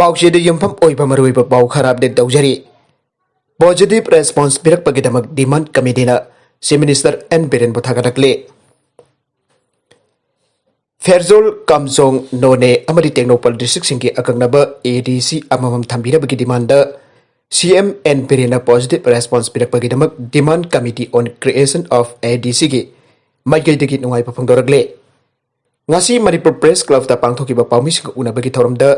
पाउचेद युमफम ओइबा मरुइबा पाउ खरा अपडेट तौजरी पॉजिटिव रेस्पॉन्स पिरकपगिदमक डिमांड कमिटीना चीफ मिनिस्टर एन बिरेन बुथागतले फेरजोल कामजोंग नोने अमरी टेक्नोपॉल डिस्ट्रिक्ट सिंह की अकंगनब एडीसी अममम थंबीरबगी demand CM N Biren positive response पिरकपगिदमक demand committee on creation of ADC की माइकैदगी नुंगाइबा फोंदोरगले ngasi Manipur Press Club ta pangthokiba pawmising unabagi thoramda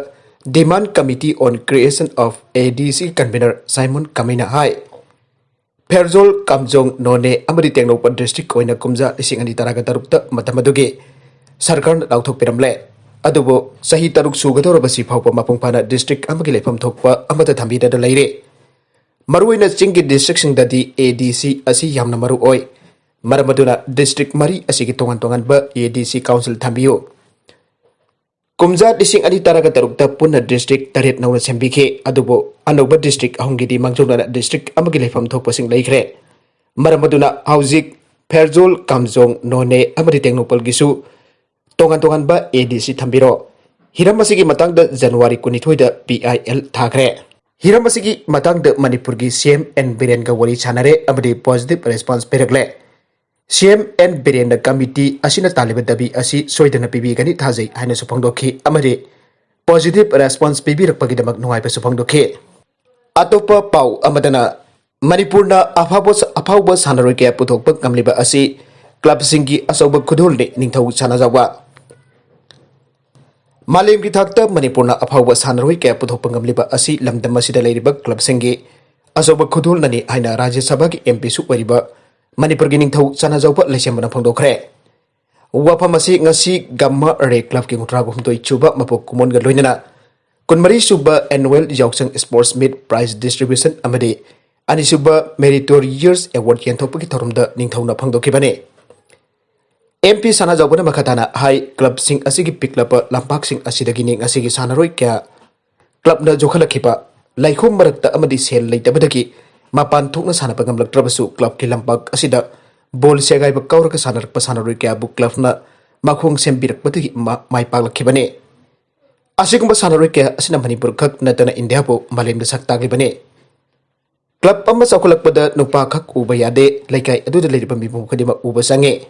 demand committee on creation of ADC convener Simon Kamina hai Perzol Kamjong None amari Tengnopan district oina kumja ising ani taraga tarukta matamadugi sarkar lauthok piramle adubo sahi taruk sugadorabasi phawpa mapungpana district amagi lefam thokpa amata thambida da leire maruina chingi district singdadi ADC asi yamna maru oi Maramaduna district mari asigi tongan ba ADC council thambiyo kumja dising adi taraga tarukta punna district taret nauna sembike adubo anoba district ahongidi mangjona district amagi lefam thokpasing leikre Maramaduna hauzik Perzol Kamjong None amari Tengnoupal gisu tongan ba ADC thambiro hiramasigi matangda January 12 da PIL thakre hiramasigi matangda Manipur gi CM N Biren ga wari chanare amadi positive response perakle CM N Biren committee asina taliba dabi asi soidana pibi gani thajai haina supangdokhi amari positive response pibi rakpagidamak nuai pa supangdokhi atopa pau amadana Manipurna afabo sanaroi ke puthokpa kamliba asi club singi asoba khudulni ningthau sanajawa Malim ki thakta Manipurna afabo sanaroi ke puthokpa kamliba asi lamdam asida leiriba club singi asoba khudul nani haina Rajya Sabha ki MP su wariba Manipur gi ningthau sanajawpa leisembana phongdokhre wafam asi ngasi gamma re club ki ngutra gum toi chuba mapok kumon ga loinana kunmari suba annual yausang sports meet prize distribution amadi ani suba meritorious award yen thokpa ki thorumda ningthauna phongdokhibane MP sanajawbana makhatana high club sing asigi piklapa lampak sing asidagi ning asigi sanaroi kya club na jokhalakhiba laikhom marakta amadi sel leitabadagi Mapan thukna sanapa ngamlaktrabasu club ki lampak asida bol segaiba kauraka sanarpa sanaroi kya bu club na makhong sembirakpati maipaklakhibane asigumba sanaroi kya asina Manipur khak natana India po malemda saktagibane club amma sakulakpada nupa khak uba yade laikai aduda leiriba mibu khadima uba sange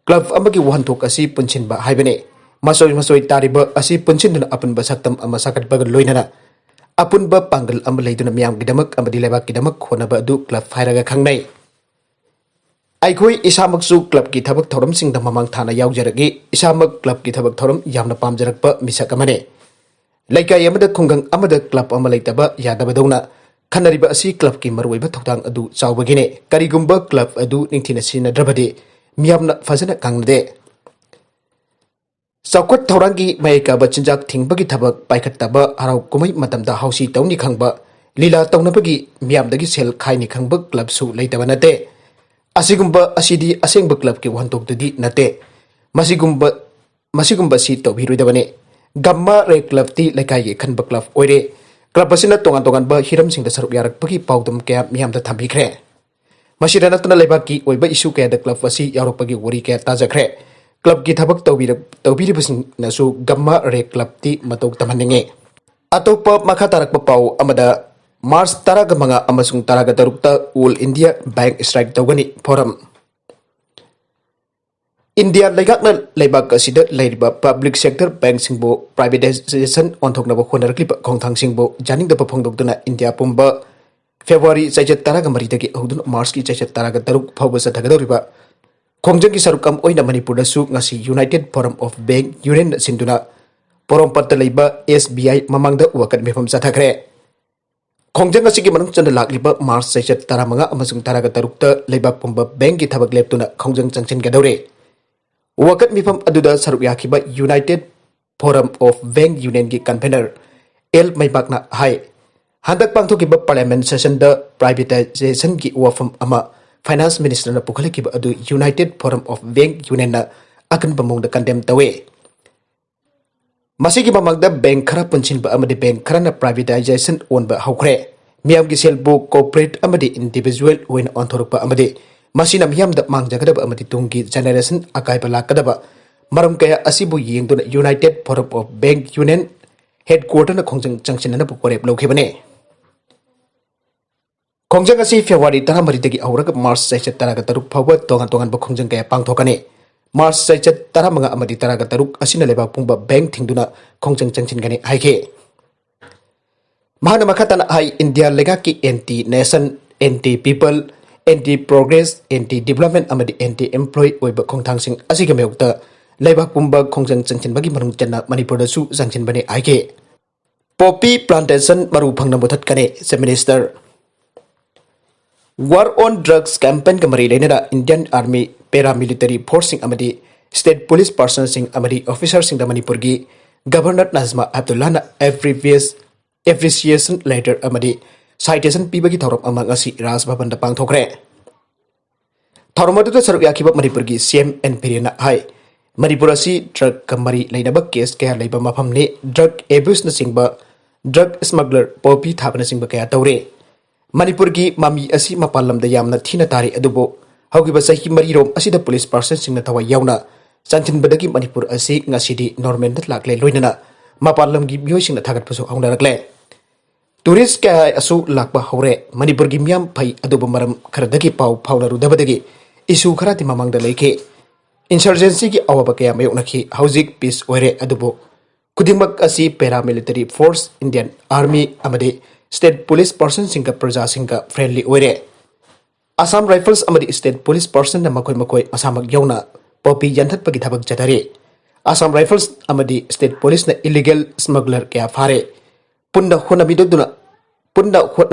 club amma ki wahanthok asi punchinba haibane masoi tariba asi punchinduna apunba saktam amma sakatbaga loinana Apunba panggal am leiduna miyam gidamak amadi lebak gidamak khonaba adu club phairaga khangnai aikhoi isamak su club ki thabak thoram singda mamang thana yaujaragi isamak club ki thabak thoram yamna pamjarakpa misak amane laikai amada khungang amada club ama leitaba yadaba dongna khanariba asi club ki maruiba thokdang adu chawbagine karigumba club adu ningthina sina drabade miyamna fazana kangnade Saukot thaurangi maika bachinjak thingbagi thabak paikhattaba harau kumai matamda hausi tawni khangba lila tawnabagi miyamdagi sel khaini khangba club su leitaba nate asigumba asidi asengba club ki wantokdadi nate masigumba si tawbiruidabane gamma re club ti lekai ge khanba club oire club asina tongan ba hiram singda saruk yarakpagi paudum kya miyamda thambikre masira natna lebaki oiba isu kya da club asi yaropagi wori kya tajakre Club ki thabak tawbiribasing nasu gamma re club ti matok tamhaninge atopa makha tarakpa pau amada March taraga manga amasung taraga tarukta All India Bank Strike tawgani forum India laigakna laibak asida leiriba public sector bank singbo privatization onthoknaba khonarakliba khongthang singbo janing da phongdokduna India pumba February chaichat taraga maridagi audun March ki chaichat taraga taruk phawba sathagadoriba Khongjang ki sarukam oina Manipur su ngasi United Forum of Bank Union sinduna poromparta leiba SBI mamangda wakat mefam sathakre Khongjang asigi manung chanda lakliba March chaichat taramanga amasung taraga tarukta leiba pumba bank ki thabak leptuna khongjang changchen gadore wakat mefam aduda saruk yakhiba United Forum of Bank Union ki convener El Maibakna hai handak pangthokiba parliament session da privatization ki wafam ama Finance Minister na pukhalikiba adu United Forum of Bank Union na akan pamongda condemn tawe masigi mamagda bank khara punchinba amadi bank khara na privatization onba hawkhre miyam gi selbu corporate amadi individual when onthorpa amadi masina miyam da mangjagadaba amadi tungi generation akai bala kadaba maram kaya asibu yengduna United Forum of Bank Union headquarter na khongjang changchin na bu korep lokhibane khongjang asi February 13 dagi auraga March saichat taraga taruk phawba tongan ba khongjang kaya pangthokane March saichat 15 amadi taraga taruk asina leba pungba bank thingduna khongjang changchin gani haike mahana makhatana hai India legaki anti nation anti people anti progress anti development amadi anti employee oiba khongthangsing asige meukta leibak pumba khongjang changchin bagi manung channa Manipur da su changchin bane haike poppy plantation maru phangna muthat kane se minister war on drugs campaign kamari lenera Indian army paramilitary forcing amadi state police personnel sing amadi officer sing da Manipur gi governor Nazma Abdullah na appreciation letter amadi citation pibagi thorom amang asi Raj Bhavan da pangthokre thorom adu saruk yakiba Manipur gi CM and Pirina hai Manipur asi drug kamari leinaba case kaya leiba mafam ne drug abuse na singba drug smuggler poppy thapna singba kaya tawre Manipur gi mami asi mapalam da yamna thina tari adubo haugiba sahi mari rom asi da police person singna thawa yauna chanchin badagi Manipur asi ngasidi normal dat lakle loinana mapalam gi bioi singna thagat phaso hauna rakle tourist ka asu lakba hore Manipur gi miam phai adubo maram kharadagi pau phauna rudabadagi isu kharati mamang da leike insurgency gi awaba kaya mayoknaki haujik peace oire adubo kudingmak asi paramilitary force Indian army amade state police person singka praja singka friendly oire Assam rifles amadi state police person na makoi masamak yauna poppy yanthat pagi thabak jadare Assam rifles amadi state police na illegal smuggler kaya fare punda hona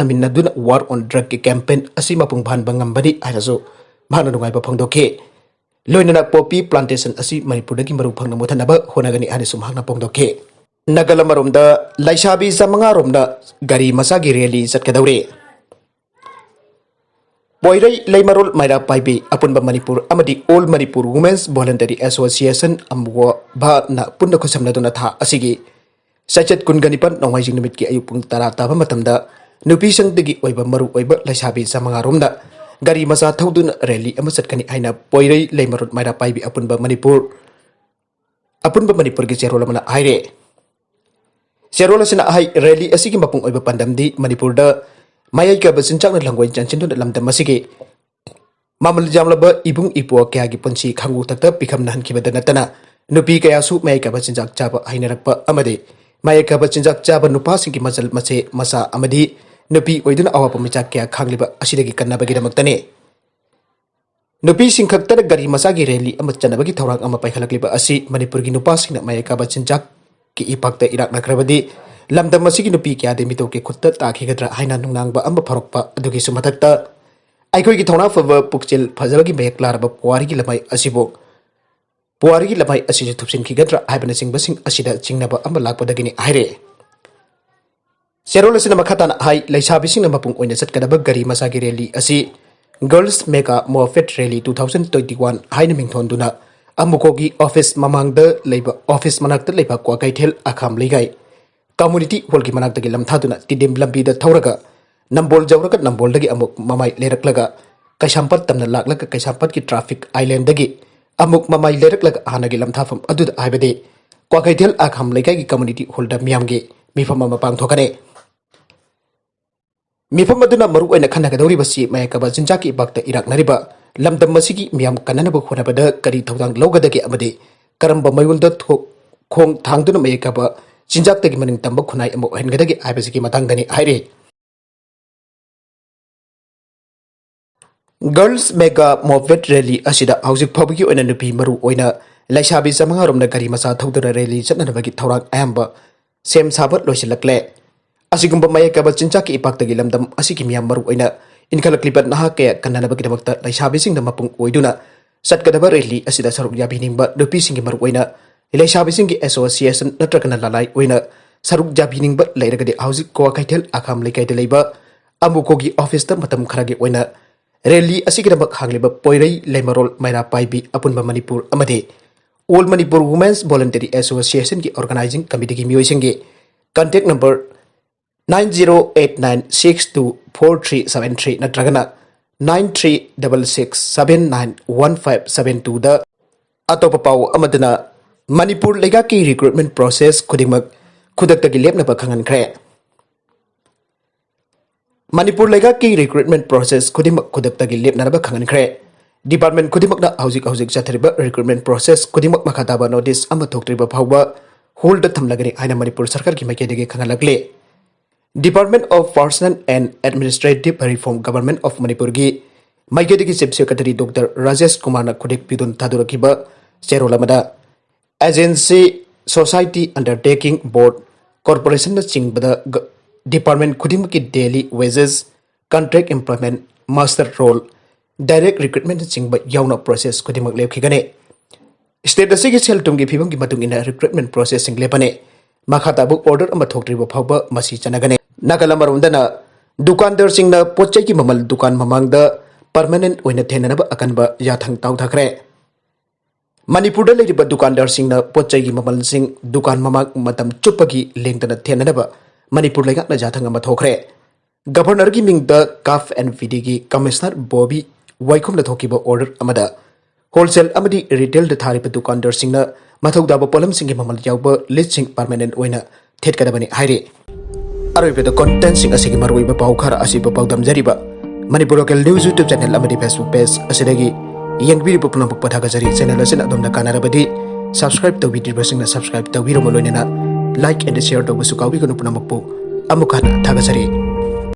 minna duna war on drug ki campaign asi mapung bhan bangam badi ahaso bhana dungai ba phangdoke loinana poppy plantation asi Manipur dagi maru phangna muthanaba honagani ani sumhangna pongdoke nagala maromda laisabi zamanga romda gari masagi rally chatkadaure boirai leimarol maira paibi apunba Manipur amadi all Manipur women's voluntary association amwa ba na punna khosamna duna tha asigi sachet kunganipan nongwai jing nimit ki ayupung tara taba matamda nupi sangdagi oiba maru oiba laisabi zamanga romda gari masa thauduna rally ama chatkani aina boirai leimarol maira paibi apunba Manipur gi cherola mana aire Cherola sina hai rally asigi mapung oiba pandamdi Manipur da mayai ka basinchak na langwai chanchin do lamdam asigi mamal jamlaba ibung ipo kya gi punchi khangu takta pikham nan ki badana tana nupi kaya su mayai ka basinchak chaba hainarakpa amade mayai ka basinchak chaba nupa singi masal mase masa amadi nupi oiduna awapa michak kya khangliba asidagi kannabagi damaktane nupi singkhakta gari masagi rally ama chanabagi thorang ama paikhalakliba asi Manipur gi nupa singna mayai ka basinchak ki ipakta irak nakrabadi lamdam asigi nupi kya de mito ke khutta takhigadra haina nungnangba amba pharokpa adugi sumathakta aikoi gi thona fava pukchil phajabagi meklarba puari gi lamai asibo puari gi lamai asiji thupsin khigadra haibana singbasing asida chingnaba amba lakpadagini aire Cherola sina makhatan hai laisabi singna mapung oina chatkadaba gari masagi rally asi girls mega mofet rally 2021 haina mingthonduna amukogi office mamangda leiba office manakta leiba kwa kaithel akham leigai community hall gi manakta gi lamthaduna tidim lambi da thauraga nambol jawraga nambol dagi amuk mamai leraklaga kaisampat tamna laklaga kaisampat ki traffic island dagi amuk mamai leraklaga hanagi lamthafam adu aibade kwa kaithel akham leigai gi community hall da miamge mifam ma pangthokane mifam aduna maru oina khannagadori basi mayakaba jinjaki bakta irak nariba lamdam masigi miam kananaba khonabada kari thawdang logadagi amade karamba mayulda khong thangduna mayakaba jinjaktagi maning tamba khunai amo hengadagi aibasigi matangdani aire girls mega movet rally asida haujik phobagi oina nupi maru oina laisabi samanga romna gari masa thawduna rally chatnabagi thawrang ayamba sem sabat loisilakle asigumba mayakaba jinjaki ipakta lamdam asigi miam maru oina inkhalaklibat naha kaya kannanabagi damakta laisabi singna mapung oiduna satkadaba rally asida saruk jabiningba nupi singi maru oina laisabi singi association natragana lalai oina saruk jabiningba leiragadi haujik kwa kaithel akham leikaida leiba amukogi office ta matam kharagi oina rally asigi damak hangliba poirai leimarol maira paibi apunba Manipur amade all Manipur women's voluntary association ki organizing committee ki mioisingi contact number 9089624373 natragana 9366791572 da atopa pau amadana Manipur lega ki recruitment process khudingmak खुदक्तगी लेपनब खंगनख्रे मणिपुर लेगाकी recruitment process खुदिमक खुदक्तगी लेपनब खंगनख्रे department खुदिमकना हौजिक हौजिक चथरिबा रिक्रूटमेंट प्रोसेस खुदिमक मखाताबा नोटिस अमा थोक्ट्रिबा फावबा होल्ड थमलगनी हाइना मणिपुर सरकार की माइकेदगी खंगलगले department of personnel and administrative reform government of Manipur की माइकेदगी chief secretary doctor Rajesh Kumar खुदिक पिदुन थादुरखिबा चेरोल अमदा agency society undertaking board corporation चिंगबदा डिपार्टमेंट खुदिमक की daily wages contract employment master roll direct recruitment चिंब याउना प्रोसेस खुदिमक लेखिगने स्टेट असिगी सेल तुमगी फिबम की मतुंग इना रिक्रूटमेंट प्रोसेस सिंग लेपने मखाताबु ऑर्डर अमा थोक्ट्रिबो फावबा मसी चनगने नागालमरोंदना दुकानदार सिंगना पोच्चे की ममल दुकान ममांगदा परमानेंट ओइना थेननबा अकनबा याथंग ताउथाखरे मणिपुर लेरिबा दुकानदार सिंगना पोच्चे की ममल सिंग दुकान ममांग मतम चुप्पगी लेंगदना थेननबा मणिपुर लेगाकना जाथंग अमा थोखरे गवर्नर की मिंगदा काफ एंड विडी की कमिश्नर बॉबी वाइकुम थोकीबा ऑर्डर अमदा होलसेल अमदी रिटेल द थारिबा दुकानदार सिंगना मथौदाबा पोलम सिंगी ममल यावबा लिस्टिंग परमानेंट ओइना थेटकदबनी हाइरे अरोइबदा कंटेंट सिंग असिगी मरोइबा पाउ खरा असिबा पाउदम जरिबा Manipur local news YouTube channel अमदी फेसबुक पेज असिदगी यंगबिरिबा पुनमक पथागजरी चैनल असिन अदोमना कानारबदी सब्सक्राइब तौबिदिबसिंगना सब्सक्राइब तौबिरमो लोइनेना लाइक एंड शेयर तौबसु काउबिगनु पुनमकपु अमुकाना थागजरी